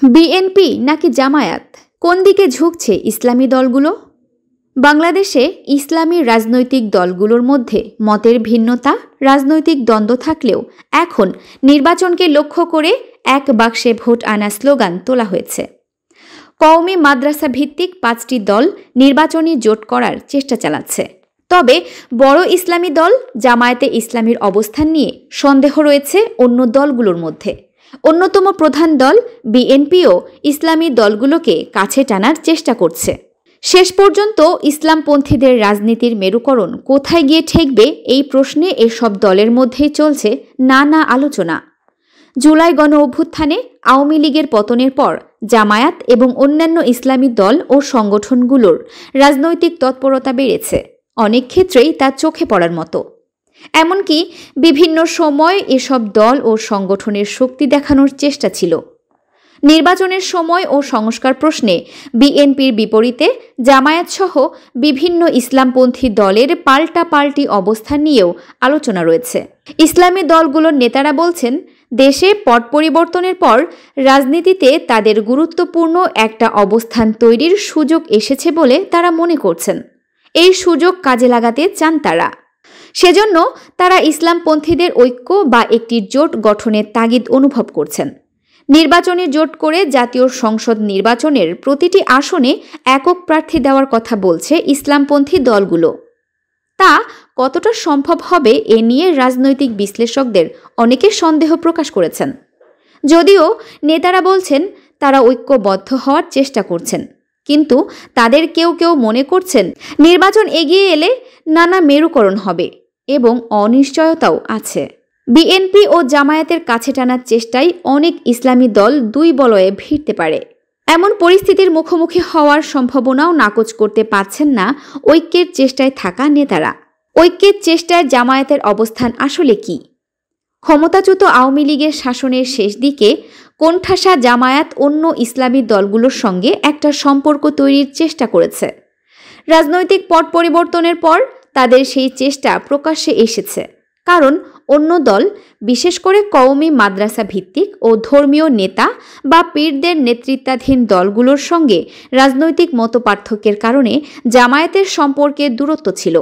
BNP নাকি জামায়াত, কোন দিকে ঝুঁকছে ইসলামী দলগুলো? বাংলাদেশে ইসলামী রাজনৈতিক দলগুলোর মধ্যে মতের ভিন্নতা, রাজনৈতিক দ্বন্দ্ব থাকলেও এখন নির্বাচনকে লক্ষ্য করে এক বাক্সে ভোট আনা স্লোগান তোলা হয়েছে। কওমি মাদ্রাসা ভিত্তিক 5টি দল নির্বাচনী জোট করার চেষ্টা চালাচ্ছে। তবে বড় ইসলামী দল জামায়াতে ইসলামীর অবস্থান নিয়ে সন্দেহ রয়েছে অন্য দলগুলোর মধ্যে। অন্যতম প্রধান দল বিএনপিও ইসলামী দলগুলোকে কাছে টানার চেষ্টা করছে। শেষ পর্যন্ত ইসলামপন্থীদের রাজনীতির মেরুকরণ কোথায় গিয়ে ঠেকবে এই প্রশ্নে এসব দলের মধ্যেই চলছে নানা আলোচনা। জুলাই গণ অভ্যুত্থানে আওয়ামী লীগের পতনের পর জামায়াত এবং অন্যান্য ইসলামী দল ও সংগঠনগুলোর রাজনৈতিক তৎপরতা বেড়েছে, অনেক ক্ষেত্রেই তা চোখে পড়ার মতো। এমনকি বিভিন্ন সময় এসব দল ও সংগঠনের শক্তি দেখানোর চেষ্টা ছিল। নির্বাচনের সময় ও সংস্কার প্রশ্নে বিএনপির বিপরীতে জামায়াতসহ বিভিন্ন ইসলামপন্থী দলের পাল্টাপাল্টি অবস্থান নিয়েও আলোচনা রয়েছে। ইসলামী দলগুলোর নেতারা বলছেন, দেশে পট পরিবর্তনের পর রাজনীতিতে তাদের গুরুত্বপূর্ণ একটা অবস্থান তৈরির সুযোগ এসেছে বলে তারা মনে করছেন। এই সুযোগ কাজে লাগাতে চান তারা। সেজন্য তারা ইসলামপন্থীদের ঐক্য বা একটি জোট গঠনের তাগিদ অনুভব করছেন। নির্বাচনী জোট করে জাতীয় সংসদ নির্বাচনের প্রতিটি আসনে একক প্রার্থী দেওয়ার কথা বলছে ইসলামপন্থী দলগুলো। তা কতটা সম্ভব হবে এ নিয়ে রাজনৈতিক বিশ্লেষকদের অনেকে সন্দেহ প্রকাশ করেছেন। যদিও নেতারা বলছেন তারা ঐক্যবদ্ধ হওয়ার চেষ্টা করছেন, কিন্তু তাদের কেউ কেউ মনে করছেন নির্বাচন এগিয়ে এলে নানা মেরুকরণ হবে এবং অনিশ্চয়তাও আছে। বিএনপি ও জামায়াতের কাছে টানার চেষ্টায় অনেক ইসলামী দল দুই বলয়ে ভিড়তে পারে। এমন পরিস্থিতির মুখোমুখি হওয়ার সম্ভাবনাও নাকচ করতে পারছেন না ঐক্যের চেষ্টায় থাকা নেতারা। ঐক্যের চেষ্টায় জামায়াতের অবস্থান আসলে কি? ক্ষমতাচ্যুত আওয়ামী লীগের শাসনের শেষ দিকে কোণঠাসা জামায়াত অন্য ইসলামী দলগুলোর সঙ্গে একটা সম্পর্ক তৈরির চেষ্টা করেছে। রাজনৈতিক পট পরিবর্তনের পর তাদের সেই চেষ্টা প্রকাশ্যে এসেছে, কারণ অন্য দল, বিশেষ করে কওমি মাদ্রাসা ভিত্তিক ও ধর্মীয় নেতা বা পীরদের নেতৃত্বাধীন দলগুলোর সঙ্গে রাজনৈতিক মতপার্থক্যের কারণে জামায়াতের সম্পর্কে দূরত্ব ছিল।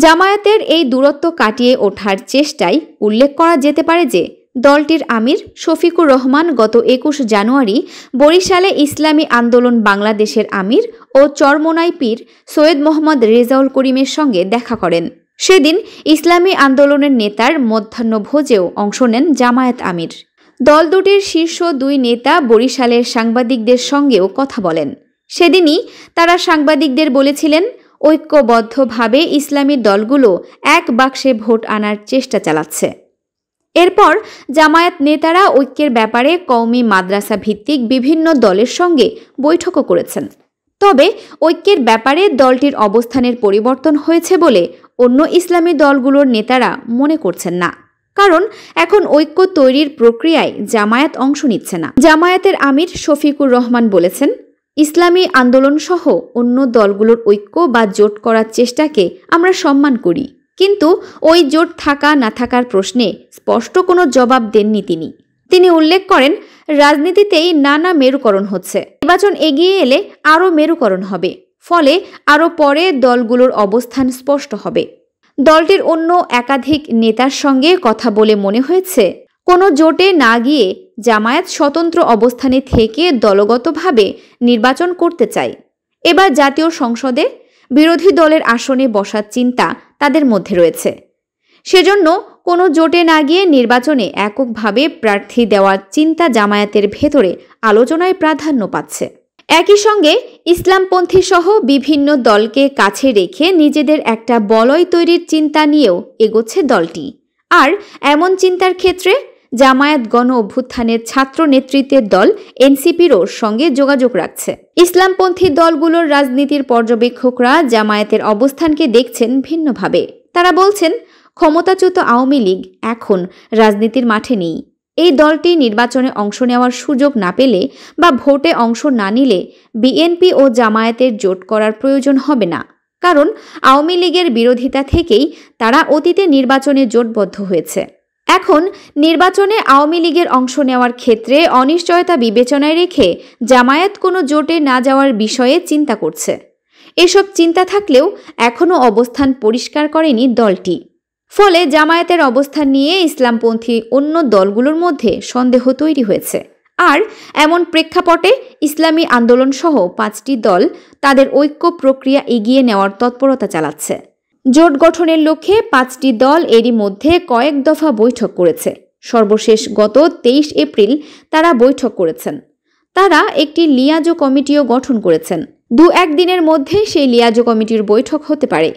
জামায়াতের এই দূরত্ব কাটিয়ে ওঠার চেষ্টায় উল্লেখ করা যেতে পারে যে দলটির আমির শফিকুর রহমান গত 21 জানুয়ারি বরিশালে ইসলামী আন্দোলন বাংলাদেশের আমির ও চরমোনাই পীর সৈয়দ মোহাম্মদ রেজাউল করিমের সঙ্গে দেখা করেন। সেদিন ইসলামী আন্দোলনের নেতার মধ্যাহ্নভোজেও অংশ নেন জামায়াত আমির। দল দুটির শীর্ষ দুই নেতা বরিশালের সাংবাদিকদের সঙ্গেও কথা বলেন। সেদিনই তারা সাংবাদিকদের বলেছিলেন, ঐক্যবদ্ধভাবে ইসলামী দলগুলো এক বাক্সে ভোট আনার চেষ্টা চালাচ্ছে। এরপর জামায়াত নেতারা ঐক্যের ব্যাপারে কওমি মাদ্রাসা ভিত্তিক বিভিন্ন দলের সঙ্গে বৈঠকও করেছেন। তবে ঐক্যের ব্যাপারে দলটির অবস্থানের পরিবর্তন হয়েছে বলে অন্য ইসলামী দলগুলোর নেতারা মনে করছেন না, কারণ এখন ঐক্য তৈরির প্রক্রিয়ায় জামায়াত অংশ নিচ্ছে না। জামায়াতের আমির শফিকুর রহমান বলেছেন, ইসলামী আন্দোলন সহ অন্য দলগুলোর ঐক্য বা জোট করার চেষ্টাকে আমরা সম্মান করি, কিন্তু ওই জোট থাকা না থাকার প্রশ্নে স্পষ্ট কোনো জবাব দেননি তিনি। তিনি উল্লেখ করেন, রাজনীতিতেই নানা মেরুকরণ হচ্ছে, নির্বাচন এগিয়ে এলে আরও মেরুকরণ হবে, ফলে আরও পরে দলগুলোর অবস্থান স্পষ্ট হবে। দলটির অন্য একাধিক নেতার সঙ্গে কথা বলে মনে হয়েছে, কোনো জোটে না গিয়ে জামায়াত স্বতন্ত্র অবস্থানে থেকে দলগতভাবে নির্বাচন করতে চায়। এবার জাতীয় সংসদে বিরোধী দলের আসনে বসার চিন্তা তাদের মধ্যে রয়েছে। সেজন্য কোনো জোটে না গিয়ে নির্বাচনে এককভাবে প্রার্থী দেওয়ার চিন্তা জামায়াতের ভেতরে আলোচনায় প্রাধান্য পাচ্ছে। একই সঙ্গে ইসলামপন্থী সহ বিভিন্ন দলকে কাছে রেখে নিজেদের একটা বলয় তৈরির চিন্তা নিয়েও এগোচ্ছে দলটি। আর এমন চিন্তার ক্ষেত্রে জামায়াত গণ অভ্যুত্থানের ছাত্র নেতৃত্বের দল এনসিপিরও সঙ্গে যোগাযোগ রাখছে। ইসলামপন্থী দলগুলোর রাজনীতির পর্যবেক্ষকরা জামায়াতের অবস্থানকে দেখছেন ভিন্নভাবে। তারা বলছেন, ক্ষমতাচ্যুত আওয়ামী লীগ এখন রাজনীতির মাঠে নেই। এই দলটি নির্বাচনে অংশ নেওয়ার সুযোগ না পেলে বা ভোটে অংশ না নিলে বিএনপি ও জামায়াতের জোট করার প্রয়োজন হবে না, কারণ আওয়ামী লীগের বিরোধিতা থেকেই তারা অতীতে নির্বাচনে জোটবদ্ধ হয়েছে। এখন নির্বাচনে আওয়ামী লীগের অংশ নেওয়ার ক্ষেত্রে অনিশ্চয়তা বিবেচনায় রেখে জামায়াত কোনো জোটে না যাওয়ার বিষয়ে চিন্তা করছে। এসব চিন্তা থাকলেও এখনও অবস্থান পরিষ্কার করেনি দলটি। ফলে জামায়াতের অবস্থান নিয়ে ইসলামপন্থী অন্য দলগুলোর মধ্যে সন্দেহ তৈরি হয়েছে। আর এমন প্রেক্ষাপটে ইসলামী আন্দোলন সহ 5টি দল তাদের ঐক্য প্রক্রিয়া এগিয়ে নেওয়ার তৎপরতা চালাচ্ছে। জোট গঠনের লক্ষ্যে 5টি দল এরই মধ্যে কয়েক দফা বৈঠক করেছে। সর্বশেষ গত 23 এপ্রিল তারা বৈঠক করেছেন। তারা একটি লিয়াজো কমিটিও গঠন করেছেন। 2-1 দিনের মধ্যে সেই লিয়াজো কমিটির বৈঠক হতে পারে।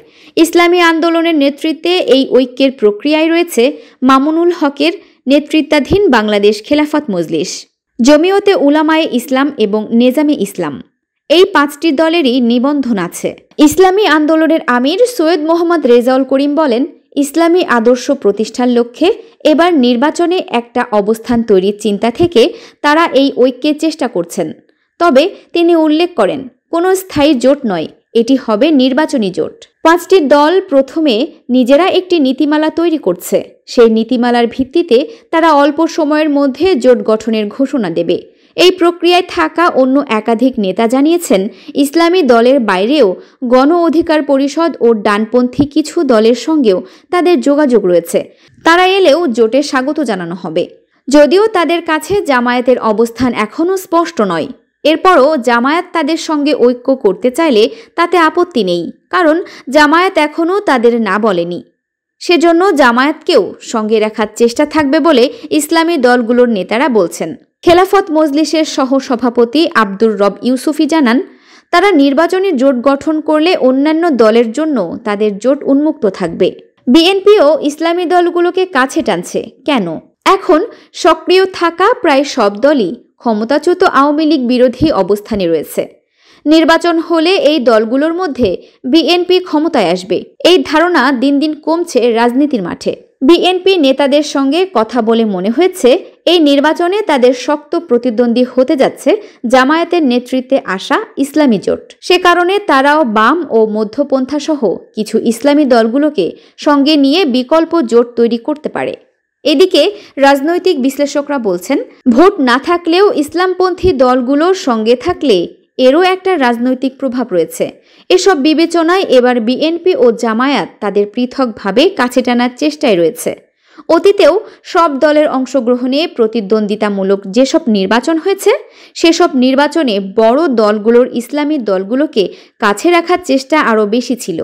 ইসলামী আন্দোলনের নেতৃত্বে এই ঐক্যের প্রক্রিয়ায় রয়েছে মামুনুল হকের নেতৃত্বাধীন বাংলাদেশ খেলাফত মজলিস, জমিয়তে উলামায়ে ইসলাম এবং নেজামে ইসলাম। এই 5টি দলেরই নিবন্ধন আছে। ইসলামী আন্দোলনের আমির সৈয়দ মোহাম্মদ রেজাউল করিম বলেন, ইসলামী আদর্শ প্রতিষ্ঠার লক্ষ্যে এবার নির্বাচনে একটা অবস্থান তৈরির চিন্তা থেকে তারা এই ঐক্যের চেষ্টা করছেন। তবে তিনি উল্লেখ করেন, কোনো স্থায়ী জোট নয়, এটি হবে নির্বাচনী জোট। 5টি দল প্রথমে নিজেরা একটি নীতিমালা তৈরি করছে। সেই নীতিমালার ভিত্তিতে তারা অল্প সময়ের মধ্যে জোট গঠনের ঘোষণা দেবে। এই প্রক্রিয়ায় থাকা অন্য একাধিক নেতা জানিয়েছেন, ইসলামী দলের বাইরেও গণ অধিকার পরিষদ ও ডানপন্থী কিছু দলের সঙ্গেও তাদের যোগাযোগ রয়েছে। তারা এলেও জোটে স্বাগত জানানো হবে। যদিও তাদের কাছে জামায়াতের অবস্থান এখনও স্পষ্ট নয়। এরপরও জামায়াত তাদের সঙ্গে ঐক্য করতে চাইলে তাতে আপত্তি নেই, কারণ জামায়াত এখনও তাদের না বলেনি। সেজন্য জামায়াতকেও সঙ্গে রাখার চেষ্টা থাকবে বলে ইসলামী দলগুলোর নেতারা বলছেন। খেলাফত মজলিসের সহসভাপতি আব্দুর রব ইউসুফি জানান, তারা নির্বাচনী জোট গঠন করলে অন্যান্য দলের জন্য তাদের জোট উন্মুক্ত থাকবে। বিএনপিও ইসলামী দলগুলোকে কাছে টানছে। কেন? এখন সক্রিয় থাকা প্রায় সব দলই ক্ষমতাচ্যুত আওয়ামী লীগ বিরোধী অবস্থানে রয়েছে। নির্বাচন হলে এই দলগুলোর মধ্যে বিএনপি ক্ষমতায় আসবে, এই ধারণা দিন দিন কমছে রাজনীতির মাঠে। বিএনপি নেতাদের সঙ্গে কথা বলে মনে হয়েছে, এই নির্বাচনে তাদের শক্ত প্রতিদ্বন্দ্বী হতে যাচ্ছে জামায়াতের নেতৃত্বে আসা ইসলামী জোট। সে কারণে তারাও বাম ও মধ্যপন্থা সহ কিছু ইসলামী দলগুলোকে সঙ্গে নিয়ে বিকল্প জোট তৈরি করতে পারে। এদিকে রাজনৈতিক বিশ্লেষকরা বলছেন, ভোট না থাকলেও ইসলামপন্থী দলগুলোর সঙ্গে থাকলে এরও একটা রাজনৈতিক প্রভাব রয়েছে। এসব বিবেচনায় এবার বিএনপি ও জামায়াত তাদের পৃথকভাবে কাছে টানার চেষ্টায় রয়েছে। অতীতেও সব দলের অংশগ্রহণে প্রতিদ্বন্দ্বিতামূলক যেসব নির্বাচন হয়েছে, সেসব নির্বাচনে বড় দলগুলোর ইসলামী দলগুলোকে কাছে রাখার চেষ্টা আরও বেশি ছিল।